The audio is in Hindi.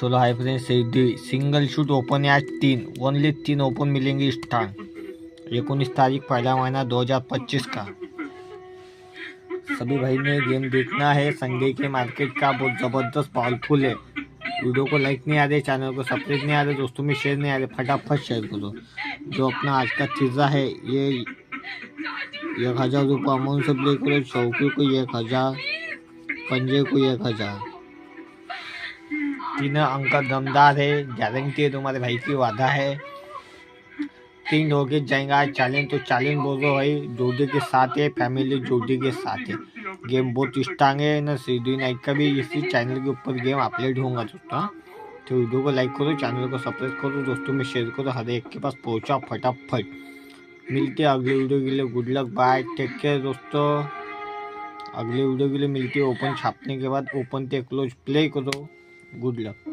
चलो hi friends, single shoot open है आज 3, ओनली 3 ओपन मिलेंगे इस टाइम। 19 तारीख पहला महीना 2025 का। सभी भाई ने गेम देखना है। संडे के मार्केट का बहुत ज़बरदस्त पावरफुल है। वीडियो को लाइक नहीं आ रहे, चैनल को सब्सक्राइब नहीं आ रहे, दोस्तों में शेयर नहीं आ रहे, फटाफट शेयर करो। जो अपना आज का तीसरा है ये 1000 रुपये अमाउंट से प्ले करो। चौकी को 1000, पंजे को 1000। तीनों अंक दमदार है, गारंटी है, तुम्हारे भाई की वादा है। 3 होके जाएगा चैलेंज, तो चैलेंज बोलो भाई जोड़ी के साथ है, फैमिली जोड़ी के साथ है। गेम बहुत स्ट्रांग है ना। सीधी नाइट का भी इसी चैनल के ऊपर गेम अपलोड होगा दोस्तों। तो वीडियो को लाइक करो, चैनल को सब्सक्राइब करो, दोस्तों में शेयर करो, हर एक के पास पहुंचा फटाफट। मिलते हैं अगले वीडियो के लिए। Good luck, bye, take care दोस्तों। अगले वीडियो के लिए मिलती है ओपन छापने के बाद। ओपन से क्लोज प्ले करो। Good luck.